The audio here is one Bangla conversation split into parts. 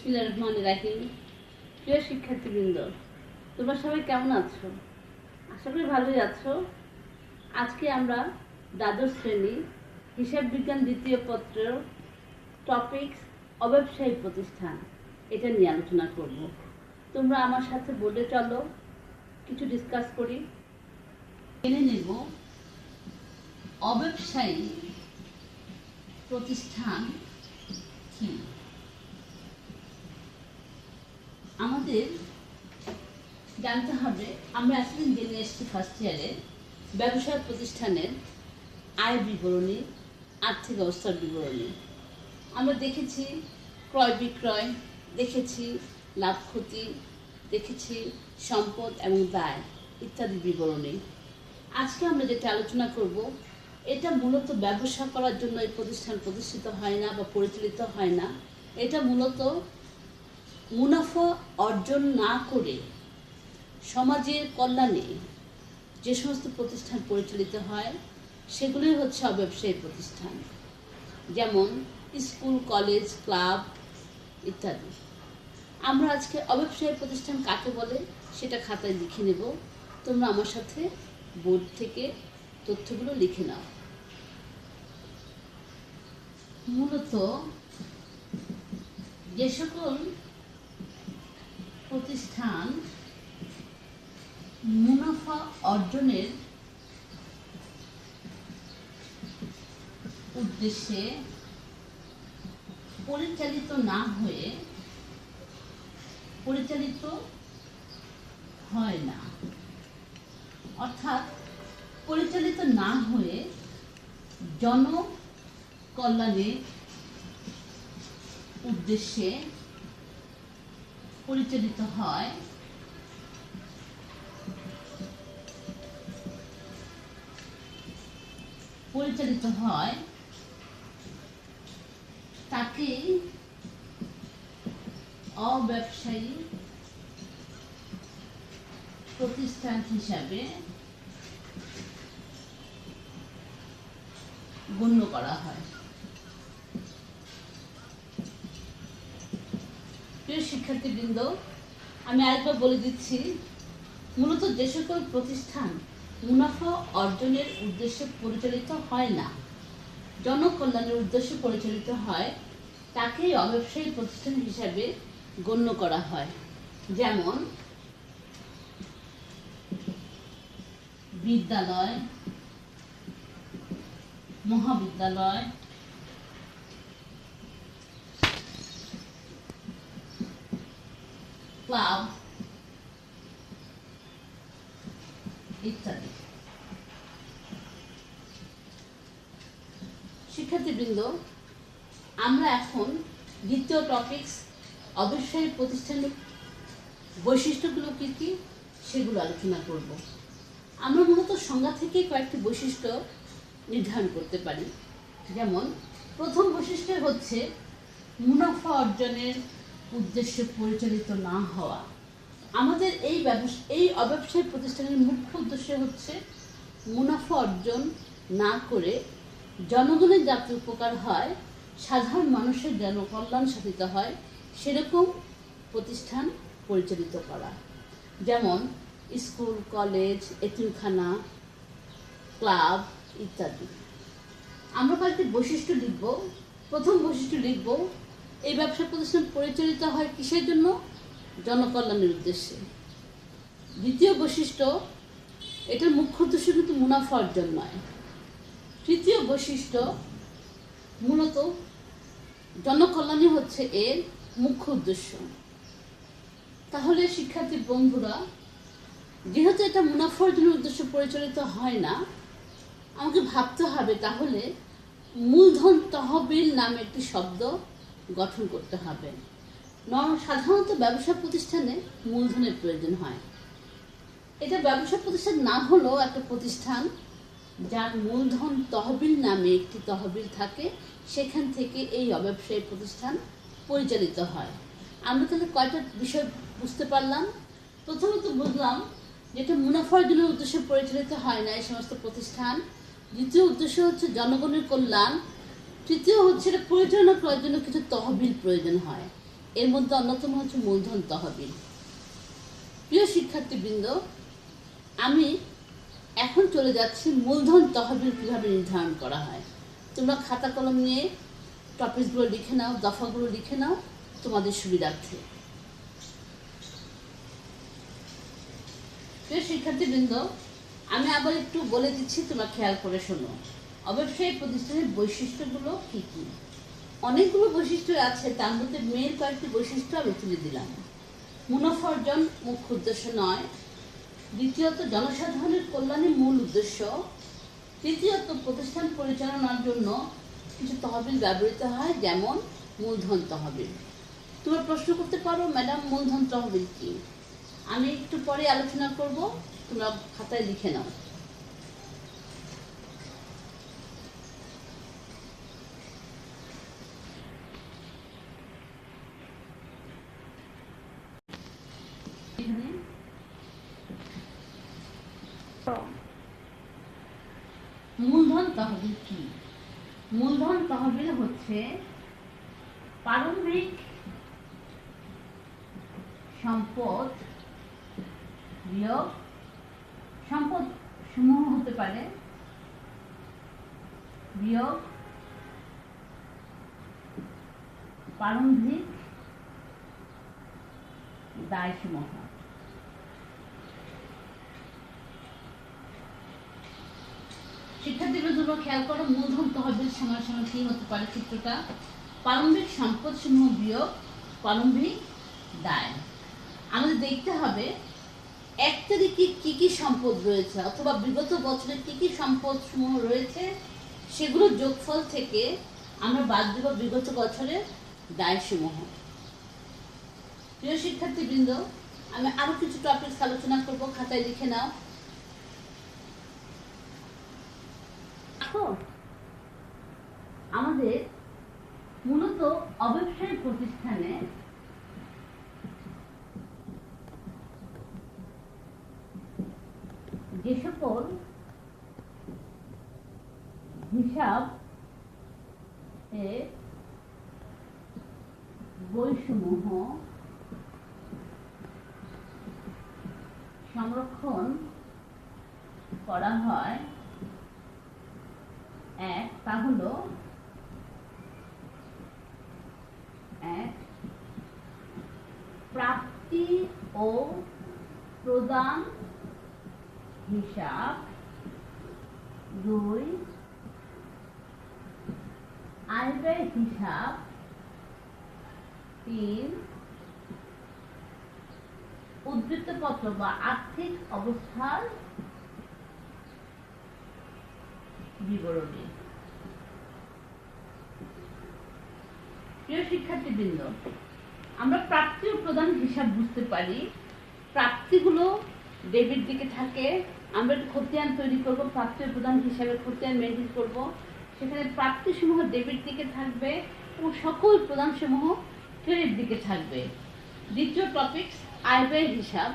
বিসমিল্লাহির রহমানির রহিম। প্রিয় শিক্ষার্থীবৃন্দ, তোমরা সবাই কেমন আছো? আশা করি ভালোই আছো। আজকে আমরা দ্বাদশ শ্রেণী হিসাব বিজ্ঞান দ্বিতীয় পত্রের টপিকস অব্যবসায়ী প্রতিষ্ঠান এটা নিয়ে আলোচনা করব। তোমরা আমার সাথে বলে চলো, কিছু ডিসকাস করি। জেনে নেব অব্যবসায়ী প্রতিষ্ঠান কি। আমাদের জানতে হবে, আমরা এতদিন জেনে এসেছি ফার্স্ট ইয়ারে ব্যবসায় প্রতিষ্ঠানের আয় বিবরণী, আর্থিক অবস্থার বিবরণী। আমরা দেখেছি ক্রয় বিক্রয়, দেখেছি লাভ ক্ষতি, দেখেছি সম্পদ এবং দায় ইত্যাদি বিবরণী। আজকে আমরা যেটা আলোচনা করব, এটা মূলত ব্যবসা করার জন্য এই প্রতিষ্ঠান প্রতিষ্ঠিত হয় না বা পরিচালিত হয় না। এটা মূলত মুনাফা অর্জন না করে সমাজের কল্যাণে যে সমস্ত প্রতিষ্ঠান পরিচালিত হয় সেগুলোই হচ্ছে অব্যবসায়ী প্রতিষ্ঠান, যেমন স্কুল, কলেজ, ক্লাব ইত্যাদি। আমরা আজকে অব্যবসায়ী প্রতিষ্ঠান কাকে বলে সেটা খাতায় লিখে নেব। তোমরা আমার সাথে বোর্ড থেকে তথ্যগুলো লিখে নাও। মূলত যে সকল প্রতিষ্ঠান মুনাফা অর্জনের উদ্দেশ্যে পরিচালিত হয় না, অর্থাৎ পরিচালিত না হয়ে জনকল্যাণের উদ্দেশ্যে পরিচালিত হয়, তাকে অব্যবসায়ী প্রতিষ্ঠান হিসাবে গণ্য করা হয়। প্রিয় শিক্ষার্থীবৃন্দ, আমি আরেকবার বলে দিচ্ছি, মূলত যে সকল প্রতিষ্ঠান মুনাফা অর্জনের উদ্দেশ্যে পরিচালিত হয় না, জনকল্যাণের উদ্দেশ্যে পরিচালিত হয়, তাকেই অব্যবসায়ী প্রতিষ্ঠান হিসাবে গণ্য করা হয়। যেমন বিদ্যালয়, মহাবিদ্যালয়, ক্লাব ইত্যাদি। শিক্ষার্থীবৃন্দ, আমরা এখন দ্বিতীয় টপিকস অব্যবসায়ী প্রতিষ্ঠানের বৈশিষ্ট্যগুলো কী কী সেগুলো আলোচনা করব। আমরা মূলত সংজ্ঞা থেকে কয়েকটি বৈশিষ্ট্য নির্ধারণ করতে পারি। যেমন প্রথম বৈশিষ্ট্য হচ্ছে মুনাফা অর্জনের উদ্দেশ্যে পরিচালিত না হওয়া। আমাদের এই অব্যবসায়ী প্রতিষ্ঠানের মুখ্য উদ্দেশ্য হচ্ছে মুনাফা অর্জন না করে জনগণের যাতে উপকার হয়, সাধারণ মানুষের যেন কল্যাণ সাধিত হয়, সেরকম প্রতিষ্ঠান পরিচালিত করা। যেমন স্কুল, কলেজ, এতিমখানা, ক্লাব ইত্যাদি। আমরা কয়েকটি বৈশিষ্ট্য লিখব। প্রথম বৈশিষ্ট্য লিখব, এই ব্যবসা প্রতিষ্ঠান পরিচালিত হয় কিসের জন্য? জনকল্যাণের উদ্দেশ্যে। দ্বিতীয় বৈশিষ্ট্য, এটার মুখ্য উদ্দেশ্য কিন্তু মুনাফা অর্জন নয়। তৃতীয় বৈশিষ্ট্য, মূলত জনকল্যাণই হচ্ছে এর মুখ্য উদ্দেশ্য। তাহলে শিক্ষার্থী বন্ধুরা, যেহেতু এটা মুনাফা অর্জনের উদ্দেশ্যে পরিচালিত হয় না, আমাকে ভাবতে হবে তাহলে মূলধন তহবিল নামে একটি শব্দ গঠন করতে হবে। সাধারণত ব্যবসা প্রতিষ্ঠানে মূলধনের প্রয়োজন হয়। এটা ব্যবসা প্রতিষ্ঠান না হলেও একটা প্রতিষ্ঠান যার মূলধন তহবিল নামে একটি তহবিল থাকে, সেখান থেকে এই অব্যবসায়ী প্রতিষ্ঠান পরিচালিত হয়। আমরা তাহলে কয়টা বিষয় বুঝতে পারলাম। প্রথমত বুঝলাম যেটা মুনাফা অর্জনের উদ্দেশ্যে পরিচালিত হয় না এই সমস্ত প্রতিষ্ঠান। দ্বিতীয় উদ্দেশ্য হচ্ছে জনগণের কল্যাণ। তৃতীয় হচ্ছে এটা পরিচালনা করার জন্য কিছু তহবিল প্রয়োজন হয়। এর মধ্যে অন্যতম হচ্ছে মূলধন তহবিল। প্রিয় শিক্ষার্থীবৃন্দ, আমি এখন চলে যাচ্ছি মূলধন তহবিল কীভাবে নির্ধারণ করা হয়। তোমরা খাতা কলম নিয়ে টপিকসগুলো লিখে নাও, দফাগুলো লিখে নাও তোমাদের সুবিধার্থে। প্রিয় শিক্ষার্থীবৃন্দ, আমি আবার একটু বলে দিচ্ছি, তোমরা খেয়াল করে শোনো। অব্যবসায়ী প্রতিষ্ঠানের বৈশিষ্ট্যগুলো কী কী? অনেকগুলো বৈশিষ্ট্য আছে, তার মধ্যে মেয়ের কয়েকটি বৈশিষ্ট্য আমি তুলে দিলাম। মুনাফা অর্জন মুখ্য উদ্দেশ্য নয়। দ্বিতীয়ত, জনসাধারণের কল্যাণই মূল উদ্দেশ্য। তৃতীয়ত, প্রতিষ্ঠান পরিচালনার জন্য কিছু তহবিল ব্যবহৃত হয়, যেমন মূলধন তহবিল। তোমরা প্রশ্ন করতে পারো, ম্যাডাম মূলধন তহবিল কি? আমি একটু পরে আলোচনা করব, তোমরা খাতায় লিখে নাও। মূলধন তহবিল কি? মূলধন তহবিল হচ্ছে প্রারম্ভিক সম্পদ বিয়োগ, সম্পদ সমূহ হতে পারে, বিয়োগ প্রারম্ভিক দায়সমূহ। শিক্ষার্থীবৃন্দ খেয়াল করো, মূলধন তহবিল সমান সমান কি হতে পারে চিত্রটা? প্রারম্ভিক সম্পদ সমূহ বিয়োগ প্রারম্ভিক দায়। আমাদের দেখতে হবে 1 তারিখে কি কি সম্পদ রয়েছে অথবা বিগত বছরে কি কি সম্পদ সমূহ রয়েছে, সেগুলোর যোগফল থেকে আমরা বাদ দেব বিগত বছরের দায়সমূহ। প্রিয় শিক্ষার্থীবৃন্দ, আমি আরো কিছু টপিকস আলোচনা করব, খাতায় লিখে নাও। আমাদের মূলত অব্যবসায়ী প্রতিষ্ঠানে যে সকল হিসাব বইসমূহ সংরক্ষণ করা হয়, এক তা হলো প্রাপ্তি ও প্রদান হিসাব, 2 আয় ব্যয় হিসাব, 3 উদ্ধৃতপত্র বা আর্থিক অবস্থার বিবরণী। প্রিয় শিক্ষার্থীবৃন্দ, আমরা প্রাপ্তি ও প্রদান হিসাব বুঝতে পারি। প্রাপ্তিগুলো ডেবিট দিকে থাকে, আমরা একটা খতিয়ান তৈরি করব, প্রাপ্তি ও প্রদান হিসাবে খতিয়ান মেনটেন করব। সেখানে প্রাপ্তি সমূহ ডেবিট দিকে থাকবে এবং সকল প্রদান সমূহ ক্রেডিট দিকে থাকবে। দ্বিতীয় টপিকস আয় ব্যয় হিসাব।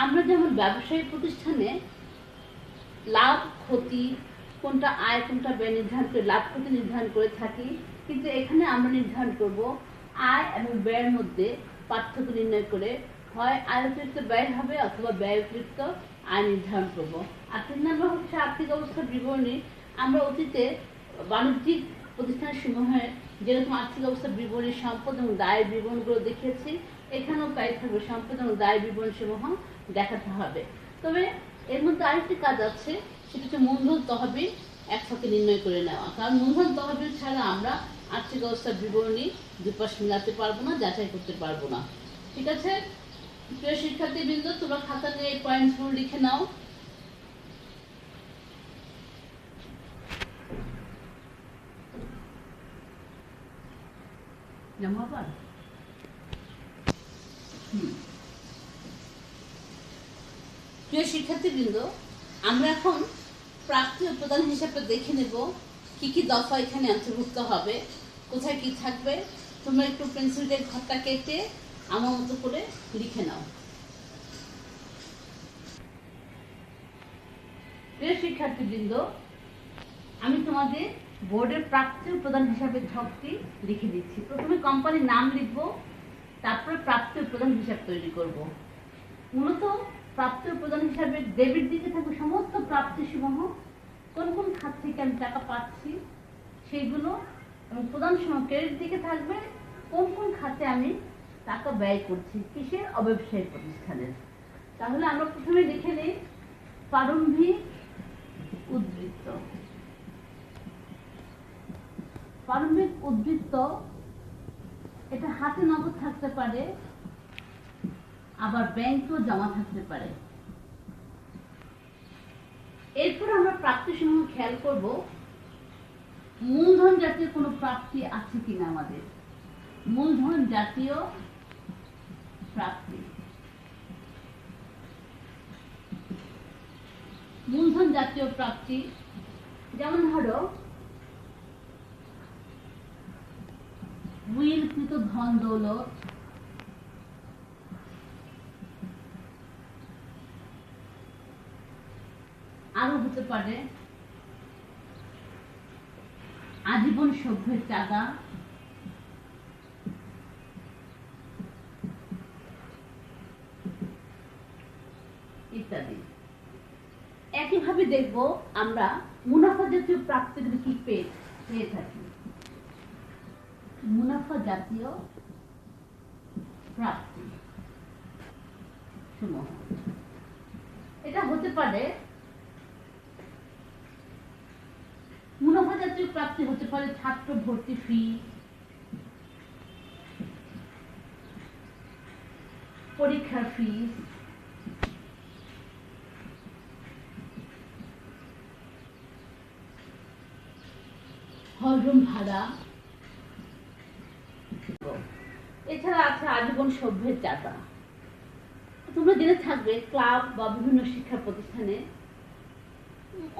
আমরা যেমন ব্যবসায়ী প্রতিষ্ঠানে লাভ ক্ষতি, কোনটা আয় কোনটা ব্যয় নির্ধারণ করে লাভ ক্ষতি নির্ধারণ করে থাকি, কিন্তু এখানে আমরা নির্ধারণ করব আয় এবং ব্যয়ের মধ্যে পার্থক্য নির্ণয় করে হয় আয় অতিরিক্ত ব্যয় হবে অথবা ব্যয় অতিরিক্ত আয় নির্ধারণ করব। আর 3 নম্বর হচ্ছে আর্থিক অবস্থার বিবরণী। আমরা অতীতে বাণিজ্যিক প্রতিষ্ঠান সমূহের যেরকম আর্থিক অবস্থার বিবরণী, সম্পদ এবং দায়ের বিবরণগুলো দেখিয়েছি, এখানেও তাই থাকবে, সম্পদ এবং দায়ের বিবরণ সমূহ দেখাতে হবে। তবে এর মধ্যে আরেকটি কাজ আছে, সেটা হচ্ছে মূলধন তহবিল একসাথে নির্ণয় করে নেওয়া। কারণ মূলধন তহবিল ছাড়া আমরা আর্থিক অবস্থার বিবরণী দুপাশ মিলাতে পারবো না, যাচাই করতে পারবো না। ঠিক আছে প্রিয় শিক্ষার্থীবৃন্দ, তোমরা খাতা নিয়ে এই পয়েন্টসগুলো লিখে নাও। প্রিয় শিক্ষার্থীবৃন্দ, আমরা এখন প্রাপ্তি ও প্রদান হিসাবে দেখে নেব কি কি দফা এখানে অন্তর্ভুক্ত হবে, কোথায় কি থাকবে। তোমরা একটু পেন্সিল দিয়ে ঘরটা কেটে আমার মতো করে লিখে নাও। প্রিয় শিক্ষার্থীবৃন্দ, আমি তোমাদের বোর্ডের প্রাপ্তি ও প্রদান হিসাবে ছকটি লিখে দিচ্ছি। প্রথমে কোম্পানির নাম লিখব, প্রদান হিসাব তৈরি করব। মূলত প্রাপ্তি ও প্রদান হিসাবে ডেবিট দিকে থাকবে সমস্ত প্রাপ্তি সমূহ, কোন কোন খাত থেকে আমি টাকা পাচ্ছি সেইগুলো, এবং প্রদান সমূহ ক্রেডিট দিকে থাকবে কোন কোন খাতে আমি টাকা ব্যয় করছি, কিসের, অব্যবসায়িক প্রতিষ্ঠানের। তাহলে আমরা প্রথমে লিখে নিই প্রারম্ভিক উদ্বৃত্ত। প্রারম্ভিক উদ্বৃত্ত এটা হাতে নগদ থাকতে পারে, আবার ব্যাংকেও জমা থাকতে পারে। এরপর আমরা প্রাপ্তি সমূহ খেয়াল করব, মূলধন জাতীয় কোনো প্রাপ্তি আছে কিনা আমাদের। মূলধন জাতীয় প্রাপ্তি, মূলধন জাতীয় প্রাপ্তি যেমন ধরো উইলকৃত ধন দৌলত, আরো হতে পারে আজীবন সভ্যের চাঁদা, ইত্যাদি। একইভাবে দেখব আমরা মুনাফা জাতীয় প্রাপ্তিগুলি কি পেয়ে থাকি। মুনাফা জাতীয় প্রাপ্তি সমূহ এটা হতে পারে, মুনাফা জাতীয় প্রাপ্তি হতে পারে ছাত্র ভর্তি ফি, পরীক্ষার ফিস, হলরুম ভাড়া, এছাড়া আছে আজীবন সভ্যের চাঁদা। তোমরা জেনে থাকবে ক্লাব বা বিভিন্ন শিক্ষা প্রতিষ্ঠানে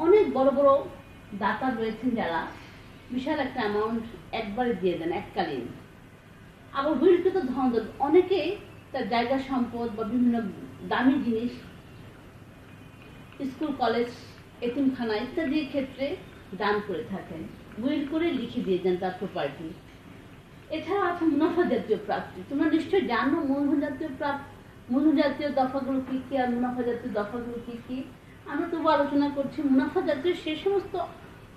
অনেক বড় বড় দাতা রয়েছেন যারা বিশাল একটা অ্যামাউন্ট একবারে দিয়ে দেন এককালীন। আবার বহিষ্কৃত ধন অনেকেই তার জায়গা সম্পদ বা বিভিন্ন দামি জিনিস স্কুল কলেজ এতিমখানা ইত্যাদির ক্ষেত্রে দান করে থাকেন, উইল করে লিখে দিয়ে দেন তার প্রপার্টি। এছাড়া আছে মুনাফা জাতীয় প্রাপ্তি। তোমরা নিশ্চয়ই জানো মূলধন জাতীয় দফাগুলো কি কি আর মুনাফা জাতীয় দফাগুলো কি কি। আমরা তবু আলোচনা করছি মুনাফা জাতীয় সেই সমস্ত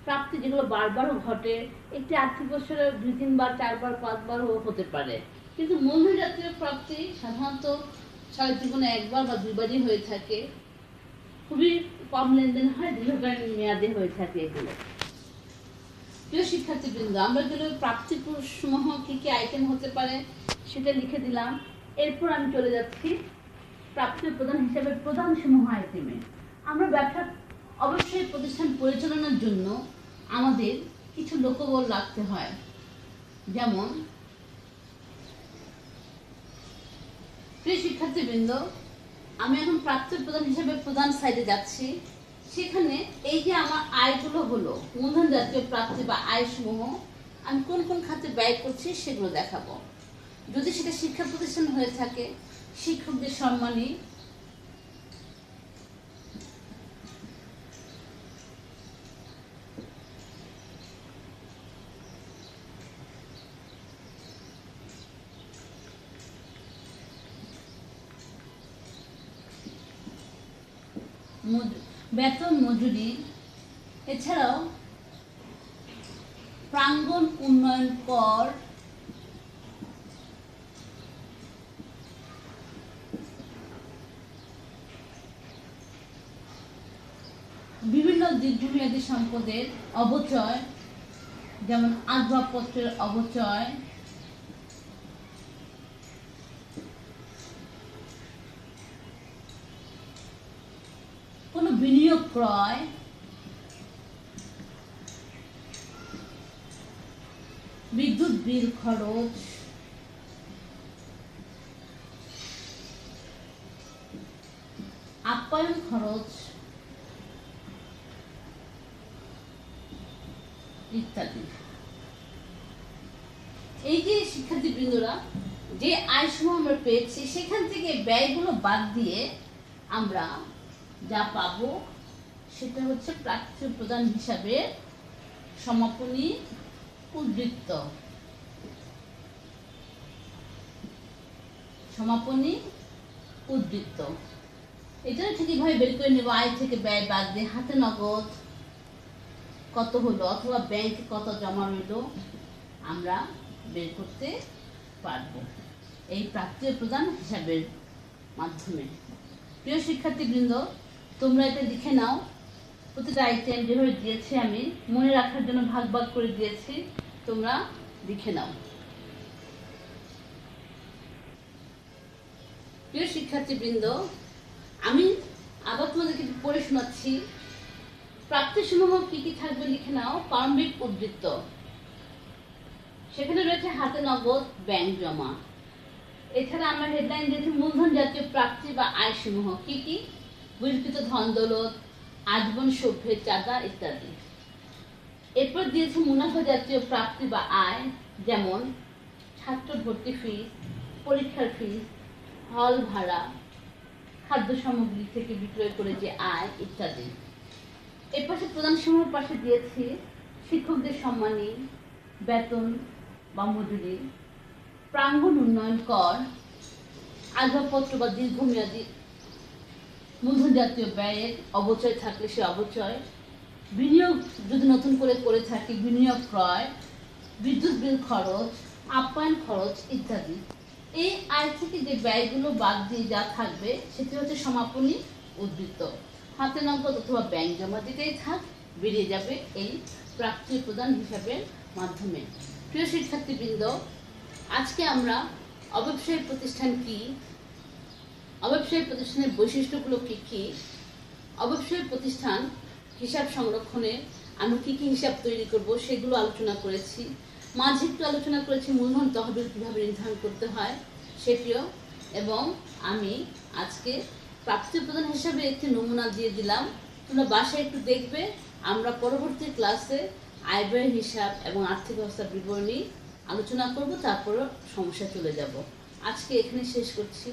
প্রাপ্তি যেগুলো বারবারও ঘটে, একটি আর্থিক বছরে 2-3 বার 4 বার 5 বারও হতে পারে। কিন্তু মূলধন জাতীয় প্রাপ্তি সাধারণত 6 জীবনে 1 বার বা 2 বারই হয়ে থাকে, খুবই কম লেনদেন হয়, দীর্ঘকালীন মেয়াদে হয়ে থাকে এগুলো। প্রিয় শিক্ষার্থীবৃন্দ, আমরা যেগুলো প্রাপ্তি সমূহ কি কি আইটেম হতে পারে সেটা লিখে দিলাম। এরপর আমি চলে যাচ্ছি প্রাপ্তি প্রদান হিসাবে প্রদান সমূহ আইটেমে। আমরা ব্যবসা অবশ্যই প্রতিষ্ঠান পরিচালনার জন্য আমাদের কিছু লোকবল রাখতে হয়। যেমন প্রিয় শিক্ষার্থীবৃন্দ, আমি এখন প্রাপ্তি প্রদান হিসাবে প্রদান সাইডে যাচ্ছি। সেখানে এই যে আমার আয়গুলো হলো মূলধন জাতীয় প্রাপ্তি বা আয় সমূহ, আমি কোন কোন খাতে ব্যয় করছি সেগুলো দেখাবো। যদি সেটা শিক্ষা প্রতিষ্ঠান হয়ে থাকে, শিক্ষকদের সম্মানী, বেতন মজুরি, এছাড়াও প্রাঙ্গণ উন্নয়ন কর, বিভিন্ন দীর্ঘমেয়াদী সম্পদের অবচয়, যেমন আসবাবপত্রের অবচয়, কোনো বিনিয়োগ ক্রয়, বিদ্যুৎ বিল খরচ, আপ্যায়ন খরচ ইত্যাদি। এই যে শিক্ষার্থীবৃন্দরা যে আয় সমূহ আমরা পেয়েছি সেখান থেকে ব্যয়গুলো বাদ দিয়ে আমরা যা পাবো সেটা হচ্ছে প্রাপ্তি প্রদান হিসাবে সমাপনী উদ্বৃত্ত। সমাপনী উদ্বৃত্ত। এটা ঠিক এইভাবে বের করে নেব, আয় থেকে ব্যয় বাদ দিয়ে হাতে নগদ কত হলো অথবা ব্যাংকে কত জমা রইল আমরা বের করতে পারবো এই প্রাপ্তি ও প্রদান হিসাবের মাধ্যমে। প্রিয় শিক্ষার্থীবৃন্দ, তোমরা এটা লিখে নাও। প্রতিটা আইটেম যেভাবে দিয়েছি আমি মনে রাখার জন্য ভাগ ভাগ করে দিয়েছি, তোমরা লিখে নাও। প্রিয় শিক্ষার্থীবৃন্দ, আমি আবার তোমাদেরকে পড়ে শোনাচ্ছি। প্রাপ্তিসমূহ কি কি থাকবে লিখে নাও। প্রারম্ভিক উদ্বৃত্ত, সেখানে রয়েছে হাতে নগদ, ব্যাংক জমা। এছাড়া আমরা হেডলাইন দিয়েছি মূলধন জাতীয় প্রাপ্তি বা আয় সমূহ কি কি, বহিষ্কৃত ধন দৌলত, আজীবন সভ্যের চাঁদা ইত্যাদি। এরপর দিয়েছে মুনাফা জাতীয় প্রাপ্তি বা আয়, যেমন ছাত্র ভর্তি ফিস, পরীক্ষার ফিস, হল ভাড়া, খাদ্য সামগ্রী থেকে বিক্রয় করে যে আয় ইত্যাদি। এর পাশে প্রধান সমূহের পাশে দিয়েছি শিক্ষকদের সম্মানী, বেতন বা মজুরি, প্রাঙ্গণ উন্নয়ন কর, আসবাবপত্র বা দীর্ঘমেয়াদী মূলধন জাতীয় ব্যয়ের অবচয় থাকলে সে অবচয়, বিনিয়োগ যদি নতুন করে থাকি বিনিয়োগ ক্রয়, বিদ্যুৎ বিল খরচ, আপ্যায়ন খরচ ইত্যাদি। এই আয় থেকে যে ব্যয়গুলো বাদ দিয়ে যা থাকবে সেটি হচ্ছে সমাপনী উদ্বৃত্ত। হাতে নগদ অথবা ব্যাংক জমা যেটাই থাক বেরিয়ে যাবে এই প্রাপ্তি প্রদান হিসাবের মাধ্যমে। প্রিয় শিক্ষার্থীবৃন্দ, আজকে আমরা অব্যবসায়ী প্রতিষ্ঠান কি, অব্যবসায়ী প্রতিষ্ঠানের বৈশিষ্ট্যগুলো কি কি, অব্যবসায়ী প্রতিষ্ঠান হিসাব সংরক্ষণে আমরা কি কি হিসাব তৈরি করব সেগুলো আলোচনা করেছি। মাঝে একটু আলোচনা করেছি মূলধন তহবিল কীভাবে নির্ধারণ করতে হয় সেটিও, এবং আমি আজকে প্রাপ্তি প্রদান হিসাবে একটি নমুনা দিয়ে দিলাম। তোমরা বাসায় একটু দেখবে। আমরা পরবর্তী ক্লাসে আয় ব্যয়ের হিসাব এবং আর্থিক অবস্থার বিবরণী আলোচনা করব, তারপরে সমস্যা চলে যাব। আজকে এখানে শেষ করছি।